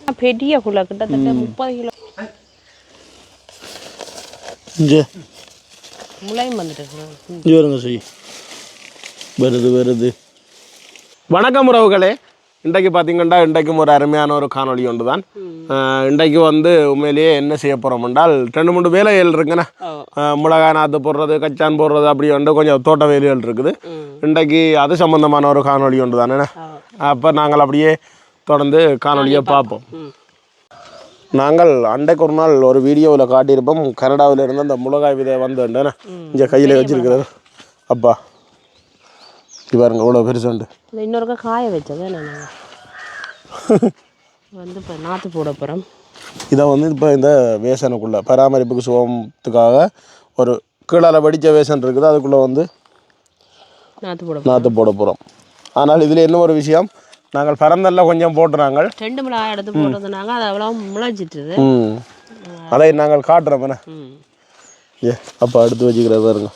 பெரிய குள்ள கிட்டத்தட்ட 30 கிலோ முளையும் வந்துட்டு வருது. வணக்கம் உறவுகளே. இன்றைக்கு பார்த்தீங்கன்னா இன்றைக்கும் ஒரு அருமையான ஒரு காணொலி ஒன்று தான். இன்றைக்கு வந்து உண்மையிலேயே என்ன செய்ய போகிறோம் என்றால் 2-3 வேலைகள் இருக்குண்ணே. மிளகாய் நாற்று போடுறது, கச்சான் போடுறது, அப்படி வந்து கொஞ்சம் தோட்ட வேலைகள் இருக்குது. இன்றைக்கு அது சம்மந்தமான ஒரு காணொலி ஒன்று தானே. அப்போ நாங்கள் அப்படியே தொடர்ந்து காணொலியை பார்ப்போம். நாங்கள் அன்றைக்கு ஒரு நாள் ஒரு வீடியோவில் காட்டியிருப்போம். கனடாவில் இருந்து அந்த மிளகாய் விதை வந்துட்டேண்ணே இங்கே கையில் வச்சிருக்கிறது. அப்பா பாருங்க இவ்வளோ பெருசுண்டு. இன்னொருக்கா காய வச்சது வந்து இப்போ நாற்று போட போகிறோம். இதை வந்து இப்போ இந்த வேசனுக்குள்ளே பராமரிப்புக்கு சுகத்துக்காக ஒரு கீழால் வடித்த வேசன் இருக்குது. அதுக்குள்ளே வந்து நாற்று போட போகிறோம். ஆனால் இதில் என்ன ஒரு விஷயம், நாங்கள் பரந்தெல்லாம் கொஞ்சம் போட்டுறாங்க. 2 மிளகாய் எடுத்து போட்டுருந்தாங்க. அது அவ்வளோ முளைச்சிட்டுது. அதை நாங்கள் காட்டுறோம் என்ன. அப்போ எடுத்து வச்சுக்கிற பாருங்க.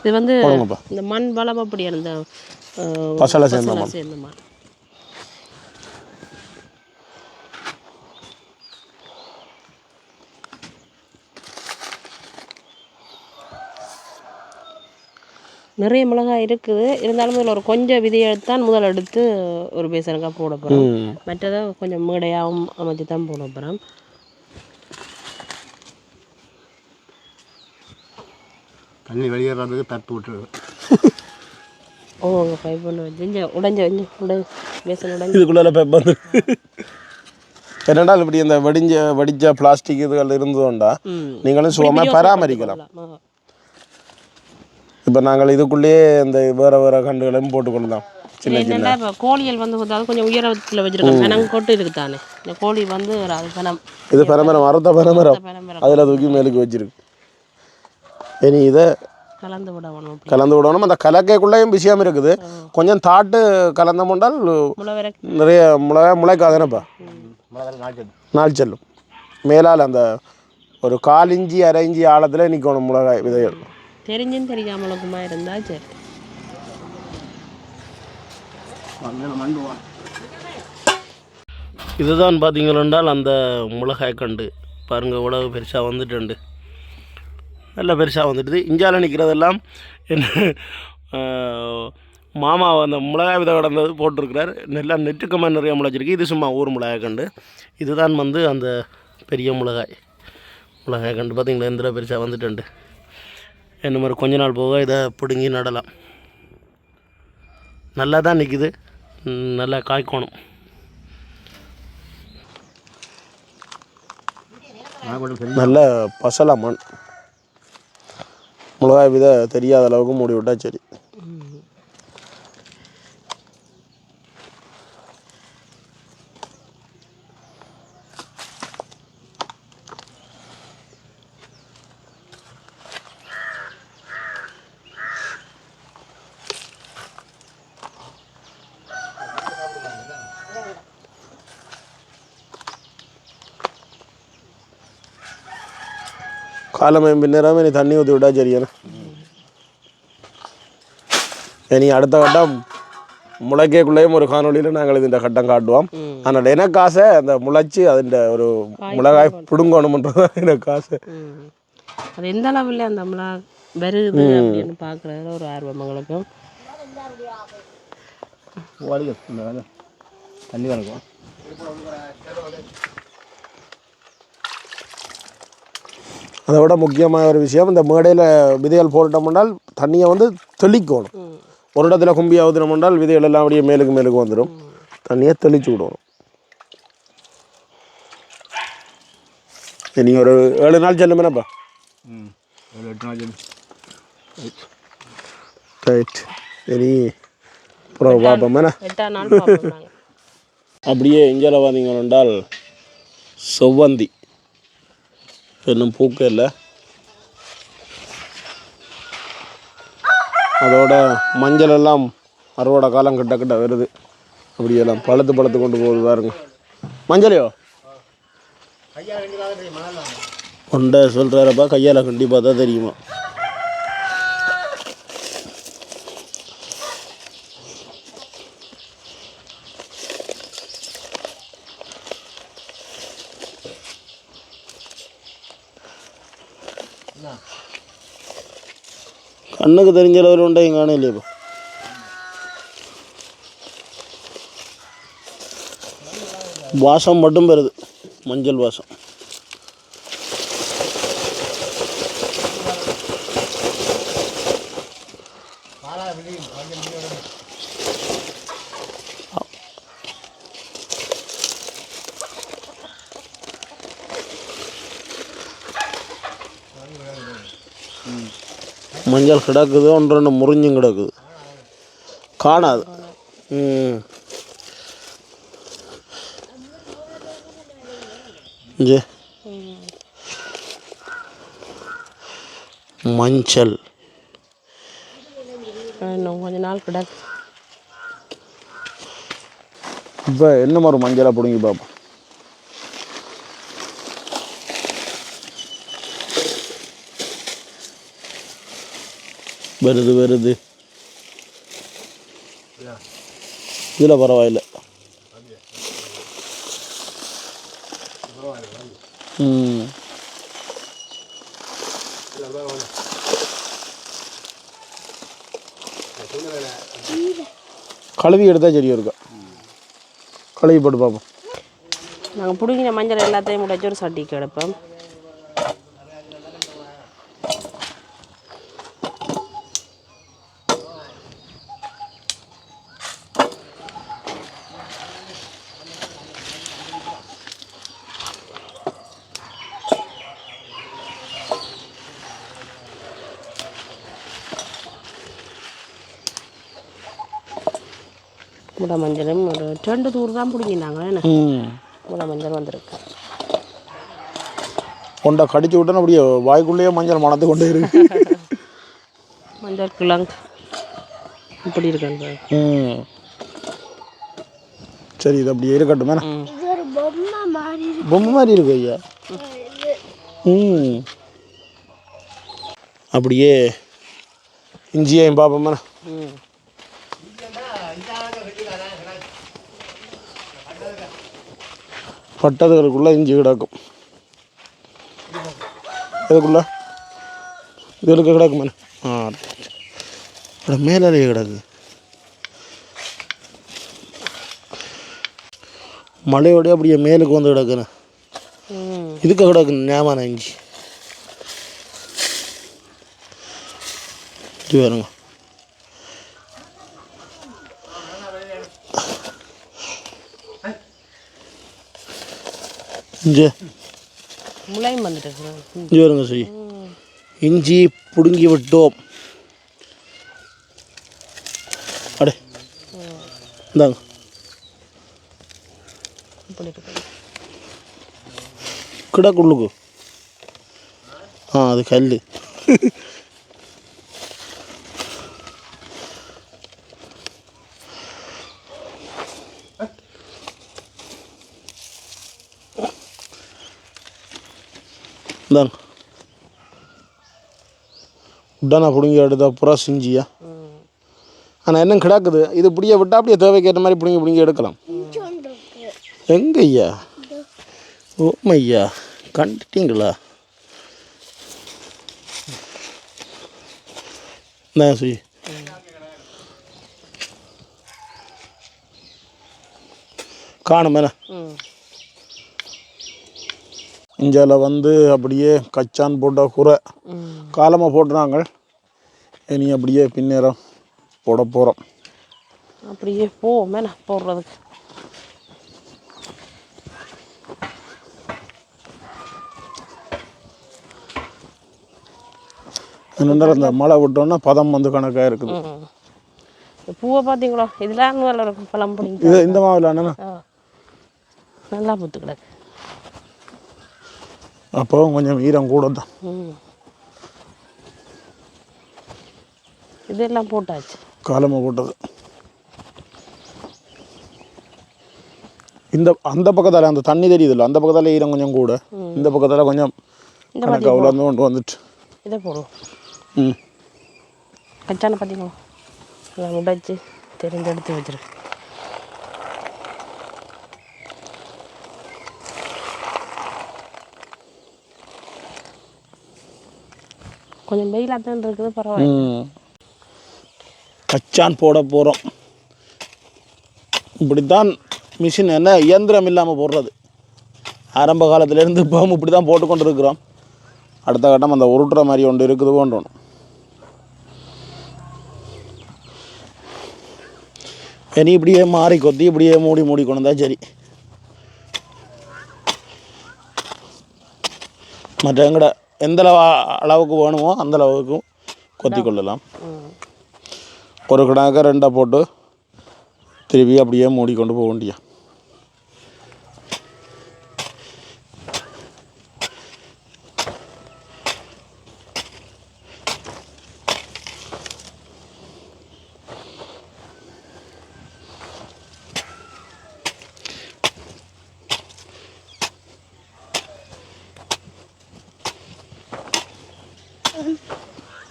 இது வந்து இந்த மண் வளம் அப்படி அந்த பசலை சேர்ந்த மண். நிறைய மிளகாய் இருக்குது. இருந்தாலும் இதில் ஒரு கொஞ்சம் விதையை எடுத்தான் முதல் எடுத்து ஒரு பேசனுக்காக போட போகிறோம். மற்றதை கொஞ்சம் மேடையாகவும் அமைச்சு தான் போட போகிறோம். தண்ணி வெளியேறதுக்கு தட்டு விட்டுருது. அங்கே பைப் பண்ண வச்சு உடஞ்ச பேசன் உடஞ்சி இதுக்குள்ளே பைப் வந்து என்னென்றால் இப்படி இந்த வடிஞ்ச பிளாஸ்டிக் இதுகள் இருந்ததுண்டா நீங்களும் சுகமாக பராமரிக்கலாம். இப்போ நாங்கள் இதுக்குள்ளேயே இந்த வேறு கண்டுகளையும் போட்டுக்கொள்ளலாம். சின்ன இப்போ கோழிகள் வந்து கொஞ்சம் உயரத்தில் வச்சுருக்கோம். பெனம் கொட்டு இருக்குது தானே. இந்த கோழி வந்து அது பெனம், இது பரமரம் அறுத்த பரமரம் அதில் தூக்கி மேலுக்கு வச்சிருக்கு. இனி இதை கலந்து விடணும். அந்த கலக்கைக்குள்ளேயும் விஷயம் இருக்குது. கொஞ்சம் தாட்டு கலந்த முண்டால் நிறைய முளைக்காதுனப்பா நாள் செல்லும். மேலால் அந்த ஒரு 1/4 இன்ச்சு 1/2 இன்ச்சு ஆழத்தில் நிற்கணும் மிளகாய் விதைகள். தெரிஞ்சும் தெரியாமலுக்குமா இருந்தால் சரி. இதுதான் பார்த்தீங்கன்னால் அந்த மிளகாய் கண்டு பாருங்கள் உழவு பெருசாக வந்துட்டு நல்ல பெருசாக வந்துடுது. இஞ்சால நிற்கிறதெல்லாம் என்ன மாமா அந்த மிளகாய் விதை கடந்தது போட்டிருக்கிறார். நல்லா நெட்டுக்கமாக நிறைய முளைச்சிருக்கு. இது சும்மா ஊர் மிளகாய் கண்டு. இதுதான் வந்து அந்த பெரிய மிளகாய் கண்டு பார்த்திங்களா எந்த பெருசாக வந்துட்டு. என்ன மாதிரி கொஞ்ச நாள் போக இதை பிடுங்கி நடலாம். நல்லா தான் நிற்குது. நல்லா காய்க்கணும். நல்ல பசலா மண். மிளகாய் விதை தெரியாத அளவுக்கு மூடி விட்டால் சரி. காலமையும் பின்னராமல் நீ தண்ணி ஊற்றி விட்டா சரியான. இனி அடுத்த கட்டம் முளைக்கக்குள்ளேயும் ஒரு காணொலியில் நாங்கள் இந்த கட்டம் காட்டுவோம். ஆனால் எனக்கு ஆசை அந்த முளைச்சி அதில் ஒரு மிளகாய் பிடுங்கணும்ன்றது எனக்கு ஆசை. அது எந்த அளவில் அந்த மிளகாய் வருது அப்படின்னு பார்க்குறது ஒரு ஆர்வம் எங்களுக்கும். தண்ணி கணக்கும் அதை விட முக்கியமான ஒரு விஷயம், இந்த மேடையில் விதைகள் போட்டோம்னால் தண்ணியை வந்து தெளிக்கணும். ஒரு இடத்துல கும்பி ஊற்றினோம்னால் விதைகள் எல்லாம் அப்படியே மேலுக்கு வந்துடும். தண்ணியை தெளிச்சு விடணும். நீங்கள் ஒரு 7 நாள் செல்லுமேனப்பா. 7-8 நாள் செல்லும். ரைட். சரி அப்புறம் பார்ப்போம். அப்படியே இஞ்சால பார்த்தீங்கன்னால் செவ்வந்தி இன்னும் பூக்க இல்லை. அதோட மஞ்சள் எல்லாம் அறுவடை காலம் கிட்ட வருது. அப்படியெல்லாம் பழுத்து கொண்டு போகுது பாருங்க. மஞ்சளையோ கொண்ட சொல்கிறாரப்பா. கையால் கண்டி பார்த்தா தெரியுமா. கண்ணுக்கு தெரிஞ்ச அளவில் உண்டையும் காணலையே இப்போ. வாசம் மட்டும் வருது, மஞ்சள் வாசம். மஞ்சள் கிடக்குது, ஒன்று ரெண்டு முறிஞ்சும் கிடக்குது, காணாது. இங்கே மஞ்சள் இன்னும் கொஞ்ச நாள் கிடக்கு. இப்போ என்ன மாதிரி மஞ்சளை பிடுங்கி பார்ப்போம். வருது வருது, இதில் பரவாயில்ல. கழுவி எடுத்தால் சரியாக இருக்கா, கழுவி போட்டு பார்ப்போம். நாங்கள் பிடிங்கின மஞ்சள் எல்லாத்தையும் முடிச்சு ஒரு சட்டிக்கு எடுப்போம். முடை மஞ்சளும் ஒரு 2 தூர் தான் பிடிங்கினாங்க. முடை மஞ்சள் வந்திருக்கு. கொண்டை கடிச்சு விட்டோன்னு அப்படியே வாய்க்குள்ளேயே மஞ்சள் மணத்து கொண்டே இருக்கு. மஞ்சள் கிழங்கு இப்படி இருக்கு. சரி, இது அப்படியே இருக்கட்டும். பொம்மை மாதிரி இருக்கு ஐயா. அப்படியே இஞ்சியையும் பார்ப்போம்மா. பட்டதுகளுக்குள்ளே இஞ்சி கிடக்கும். இதுக்குள்ள இதுக்கு கிடக்குமே. மேலேயே கிடக்கு. மழையோடய அப்படியே மேலுக்கு வந்து கிடக்குன்னு இதுக்கு கிடக்குன்னு ஞாபகம் இஞ்சி. இது வேறுங்க. இங்கே முளையும் வந்துட்டு இங்கே வருங்க. சரி, இஞ்சி பிடுங்கி விட்டோம். அடே இந்தாங்க. கிடக்குள்ளுக்கு அது கல். இந்தாங்க. உடனே பிடுங்கி எடுத்தா பூரா செஞ்சியா. ஆனால் என்ன கிடக்குது, இது இப்படியே விட்டால் அப்படியே தேவைக்கு ஏற்ற மாதிரி பிடுங்கி எடுக்கலாம். எங்க ஐயா? ஓமையா, கண்டுட்டீங்களா? நான் சொல்லி காணும் மேலே இஞ்சால வந்து அப்படியே கச்சான் போட்ட குறை காலமாக போட்டுறாங்க. இனி அப்படியே பின்னேரம் போட போகிறோம். அப்படியே போ மேலே போடுறதுக்கு. இந்த மழை விட்டோன்னா பதம் வந்து கணக்காக இருக்குது. பூவை பார்த்தீங்களோ, இதெல்லாம் நல்லா இருக்கும். பழம் பிடிங்க. இது இந்த மாவில் என்னன்னா நல்லா பூத்து கிடக்கு. அப்போ கொஞ்சம் ஈரம் கூட தான். இதெல்லாம் போட்டாச்சு, காலமாக போட்டது. அந்த பக்கத்தால் அந்த தண்ணி தெரியுதுல்ல, அந்த பக்கத்தால் ஈரம் கொஞ்சம் கூட, இந்த பக்கத்தால் கொஞ்சம் கணக்கு அவ்வளோ கொண்டு வந்துட்டு இதை போடுவோம். கச்சான பார்த்தீங்களா, அதை உடைச்சி தெரிஞ்செடுத்து வச்சிருக்கு. கொஞ்சம் வெயிலாக தான் இருக்குது, பரவாயில்ல. கச்சான் போட போகிறோம். இப்படித்தான் மிஷின் என்ன இயந்திரம் இல்லாமல் போடுறது. ஆரம்ப காலத்துலேருந்து இப்போ இப்படி தான் போட்டுக்கொண்டு இருக்கிறோம். அடுத்த கட்டம் அந்த உருட்டுற மாதிரி ஒன்று இருக்குது போன்றோம். இனி இப்படியே மாறி கொத்தி இப்படியே மூடி மூடி கொண்டு வந்தால் சரி. மற்ற எங்கட எந்த அளவுக்கு வேணுமோ அந்த அளவுக்கு கொத்தி கொள்ளலாம். ஒரு கணக்காக 2 போட்டு திருப்பி அப்படியே மூடிக்கொண்டு போக வேண்டியா.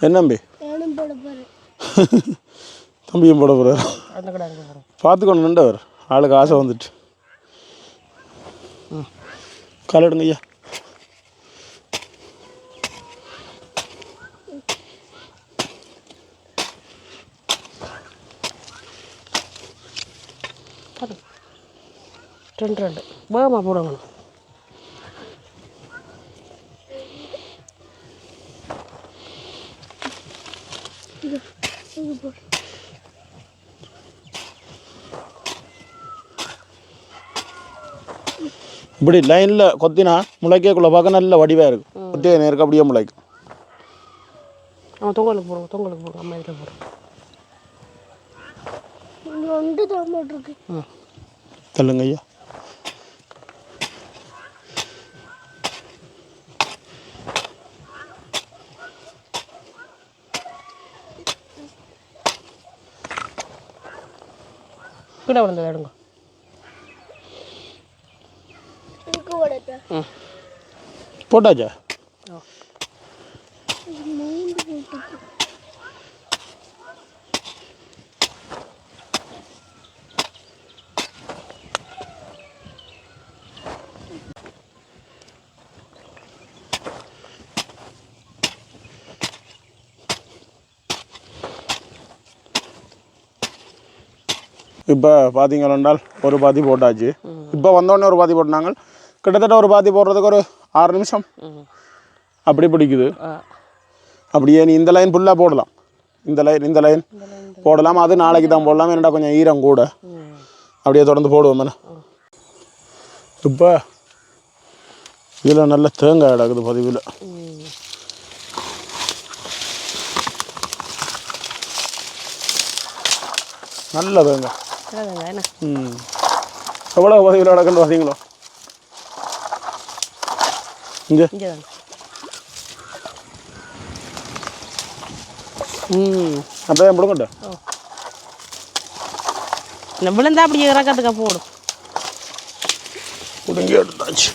என்னம்பி தம்பியும் போட போகிறார். பார்த்துக்கொண்டு நின்றவர் ஆளுக்கு ஆசை வந்துட்டு. காலிடுங்க ஐயா. ரெண்டு வேகமாக போடுங்க. இப்படி லைனில் கொத்தினா முளைக்கக்குள்ளே பார்க்க நல்ல வடிவாக இருக்கும். கொத்திய நேருக்கு அப்படியே முளைக்கும். அவன் தொங்கலுக்கு போடுவோம், தொங்கலுக்கு போடுவோம், அம்மா இதில் போடுவோம். தள்ளுங்க ஐயா. கீழே விழுந்தது எடுங்க. போட்டாச்சா? இப்போ பார்த்தீங்கன்னா ஒரு பாத்தி போட்டாச்சு. இப்போ வந்தோடனே ஒரு பாத்தி போட்டாங்க. கிட்டத்தட்ட ஒரு பாத்தி போடுறதுக்கு ஒரு 6 நிமிஷம் அப்படி பிடிக்குது. அப்படியே நீ இந்த லைன் ஃபுல்லாக போடலாம். இந்த லைன் போடலாம். அது நாளைக்கு தான் போடலாம். என்னடா கொஞ்சம் ஈரம் கூட. அப்படியே தொடர்ந்து போடுவோம் மேலே. இப்போ இதில் நல்ல தேங்காய் கிடக்குது பதிவில். நல்ல தேங்காய். எவ்வளோ பதிவில் கிடக்குன்னு பார்த்தீங்களோ? இங்கே அப்படியே பிடுங்கட்ட விழுந்தா அப்படி இறக்கிறதுக்கு போடும். பிடுங்கி எடுத்தாச்சு.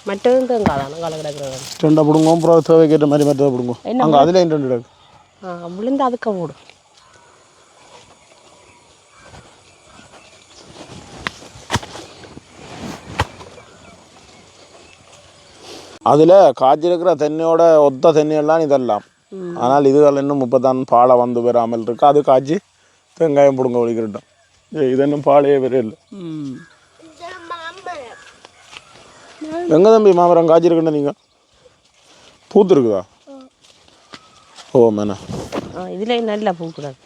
மற்றதும் தேங்காய் தானே காலை கிடக்குறது. 2 பிடுங்கும். அப்புறம் தேவைக்கேற்ற மாதிரி மற்றதை பிடுங்கும். அங்கே அதில் 2 கிடக்கு. விழுந்தா அதுக்கு போடும். அதில் காய்ச்சிருக்கிற தென்னையோட ஒத்த தென்னையெல்லாம் இதெல்லாம். ஆனால் இதுகள் இன்னும் 30 பாலை வந்து வராமல் இருக்கு. அது காய்ச்சி வெங்காயம் பிடுங்க ஒழிக்கிட்டோம். இது இன்னும் பாலையே வரே இல்லை. எங்கே தம்பி மாமரம் காய்ச்சிருக்குன்னு நீங்கள்? பூத்துருக்குதா? ஓ மேனா இதில் நல்லா பூக்குறாங்க.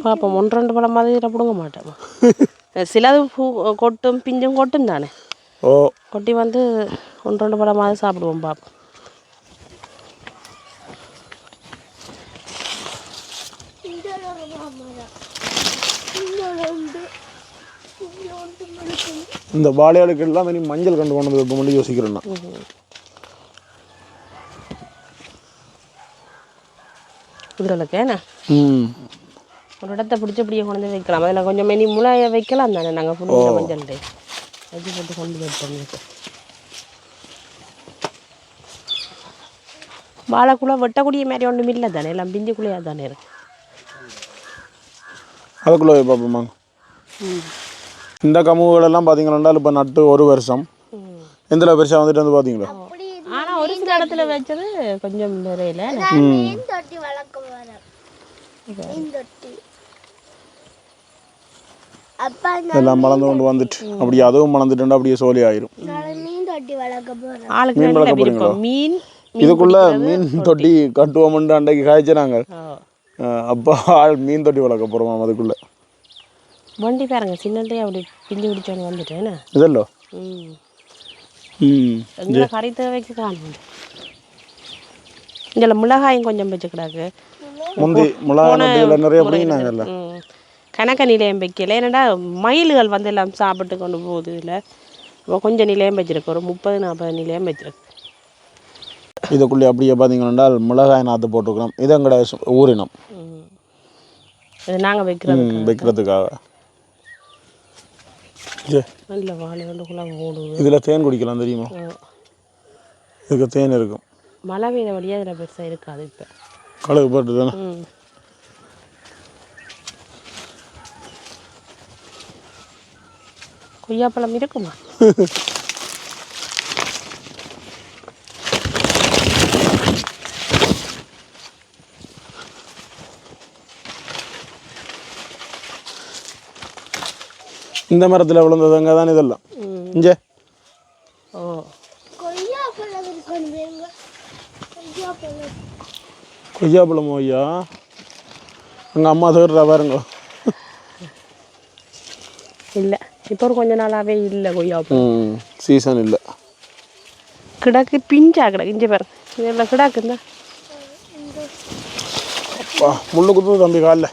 பார்ப்போம். 1-2 பழம் மாதிரி இதில் பிடுங்க மாட்டேன். சிலது பூ கொட்டும் பிஞ்சும் கொட்டும் தானே. ஓ கொட்டி வந்து 1-2 பழம் மாதிரி சாப்பிடுவோம். பார்ப்போம். இந்த வாழையாளுக்கு எல்லாம் இனி மஞ்சள் கண்டு கொண்டு இப்போ மட்டும் யோசிக்கிறேன்னா இதுகளுக்கேண்ணா ஒரு இடத்த பிடிச்சி அப்படியே கொண்டு வைக்கலாம். அதில் கொஞ்சம் மெனி முளைய வைக்கலாம் தானே. நாங்கள் புண்ணிய மஞ்சள் வச்சு போட்டு கொண்டு வைப்போம். வாழைக்குள்ள வெட்டக்கூடிய மாதிரி ஒன்றும் இல்லை தானே. எல்லாம் பிஞ்சுக்குள்ளையாக தானே இருக்கு. அதுக்குள்ளே பார்ப்போமாங்க. இந்த கமுகுகளெல்லாம் பார்த்தீங்கன்னா இப்போ நட்டு 1 வருஷம் எந்த பெருசாக வந்துட்டு வந்து பார்த்தீங்களா? ஆனால் ஒரு சில இடத்துல வச்சது கொஞ்சம் நிறையில எல்லாம் மலர்ந்து கொண்டு வந்துட்டு அப்படியே அதுவும் மலர்ந்துட்டு அப்படியே சோலி ஆயிரும். ஆளுக்கு மீன் வளர்க்க போறீங்களா? மீன் இதுக்குள்ள மீன் தொட்டி கட்டுவோம்னு அன்றைக்கு காய்ச்சினாங்க. அப்போ ஆள் மீன் தொட்டி வளர்க்க போகிறோம் அதுக்குள்ள. வண்டி பாருங்க சின்னதே அப்படி பிஞ்சு பிடிச்சோன்னு வந்துட்டேன் இதல்லோ. எங்களை கறி தேவைக்கு காணும். இதில் மிளகாயும் கொஞ்சம் வச்சுக்கிடாது. முந்தி மிளகாய் நிறைய பிடிங்கினாங்கல்ல. கணக்க நிலையம் வைக்கல. ஏன்னாடா மயில்கள் வந்து எல்லாம் சாப்பிட்டு கொண்டு போகுது. இல்லை இப்போ கொஞ்சம் நிலையம் வச்சிருக்கு. ஒரு 30-40 நிலையம் வச்சிருக்கு. இதுக்குள்ளே அப்படியே பார்த்தீங்கன்னா மிளகாய் நாற்று போட்டுக்கிறோம். இது எங்கட ஊரினம். இது நாங்கள் வைக்கிறதுக்காக. நல்ல வாழைக்குள்ளே ஓடுது. இதில் தேன் குடிக்கலாம் தெரியுமா? இதுக்கு தேன் இருக்கும். மழை பெய்த வழியாக இதில் பெருசாக இருக்காது. இப்போ கழுகு போட்டு தானே. கொய்யாப்பழம் இருக்குமா? இந்த மரத்தில் விழுந்ததுங்க தான் இதெல்லாம். இங்கே கொய்யாப்பழம் ஐயா எங்கள் அம்மா தேடுறா பாருங்க. இல்லை இப்போ ஒரு கொஞ்ச நாளாகவே இல்லை கொய்யாப்பழம். சீசன் இல்லை. கிடக்கு பிஞ்சா கிடக்கு. இங்கே பாருங்க இதெல்லாம் கிடக்குந்தா. முள்ளு குத்து தம்பி காலில்.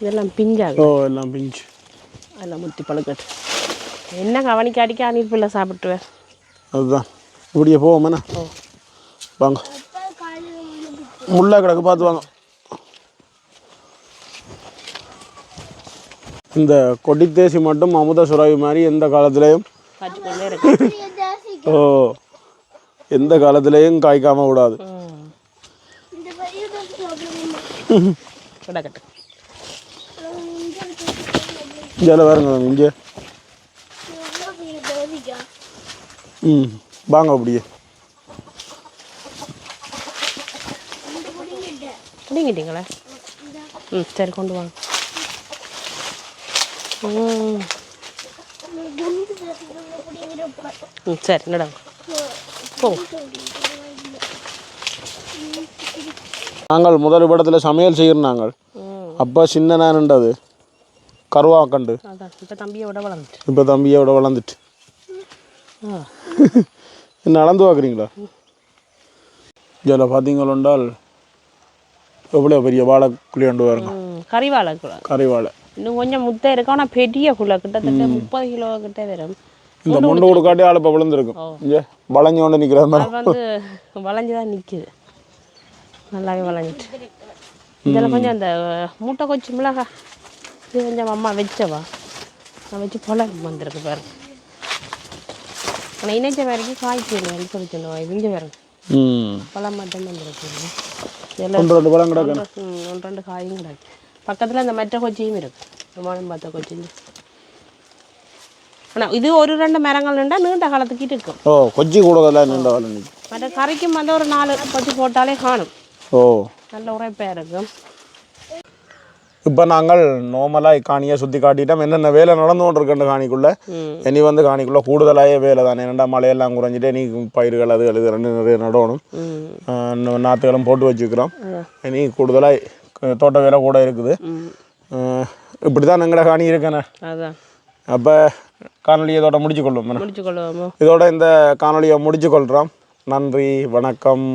இதெல்லாம் பிஞ்சா. எல்லாம் பிஞ்சு. அதெல்லாம் முத்தி பழுக்கட்டு. என்ன கவனிக்க அடிக்க அணிப்பில்லை சாப்பிட்டுவேன். அதுதான் இப்படியே போவோமேண்ணா. வாங்க முள்ளா கிடக்கு பார்த்து வாங்க. இந்த கொடித்தேசி மட்டும் அமுத சுராவி மாதிரி எந்த காலத்துலேயும் எந்த காலத்துலேயும் காய்க்காம விடாது. இங்கே வேறுங்க இங்கே. வாங்க அப்படியே. பிடிங்கிட்டீங்களா? சரி கொண்டு வாங்க. சரி நடங்க போங்க. நாங்கள் முதல் இடத்துல சமையல் செய்கிறோம். நாங்கள் அப்போ சின்ன நான்ண்டது கருவாக்கண்டு. இப்போ தம்பியோட வளர்ந்துட்டு. இப்போ தம்பியோட வளர்ந்துட்டு. என்ன அளந்து பார்க்குறீங்களா? இதில் பார்த்தீங்களென்றால் எவ்வளோ பெரிய வாழை குழியாண்டு வருங்க. கறிவாழை. கறிவாழை இன்னும் கொஞ்சம் முத்தை இருக்கும். ஆனால் பெரிய குள்ள கிட்டத்தட்ட 30 கிலோ கிட்ட வரும். இந்த முண்டு கொடுக்காட்டி ஆள் இப்போ விழுந்துருக்கும். இங்கே வளைஞ்சு கொண்டு நிற்கிற மாதிரி வந்து வளைஞ்சு தான் நிற்கிது. நல்லாவே வளைஞ்சிட்டு. இதில் கொஞ்சம் அந்த மூட்டை கொச்சி மிளகா இது கொஞ்சம் அம்மா வச்சவா நான் வச்சு போல வந்துருக்கு பாருங்க. ஆனால் இணைச்ச வரைக்கும் காய்க்கணும் சொல்லி சொன்னோம். இங்கே பாருங்க பழம் மட்டும் வந்துருக்கு. ஒன்று 2 பழம் கிடக்கு. 1-2 காயும் கிடக்கு. பக்கத்தில் அந்த மற்ற கொச்சியும் இருக்குது. வானம் பார்த்த கொச்சி. ஆனால் இது 1-2 மரங்கள் நின்றா நீண்ட காலத்துக்கு இருக்கும். கொச்சி கூட நீண்ட காலம். மற்ற கறிக்கும் வந்து ஒரு 4 கொச்சி போட்டாலே காணும். நல்ல உரைப்பாக இருக்கும். இப்போ நாங்கள் நார்மலாக காணியை சுற்றி காட்டிட்டோம். என்னென்ன வேலை நடந்து கொண்டு இருக்குன்னு காணிக்குள்ளே. இனி வந்து காணிக்குள்ளே கூடுதலாக வேலை தானே. என்னென்னா மழையெல்லாம் குறைஞ்சிட்டு இனி பயிர்கள் அது நிறைய நடணும். நாற்றுகளும் போட்டு வச்சுக்கிறோம். இனி கூடுதலாக தோட்ட வேலை கூட இருக்குது. இப்படி தான் எங்கட காணி இருக்கேண்ணே. அதான் அப்போ காணொலியை இதோட முடிச்சுக்கொள்ளுவோம். முடிச்சுக்கொள்ளுவோமோ. இதோட இந்த காணொலியை முடிச்சுக்கொள்கிறோம். நன்றி, வணக்கம்.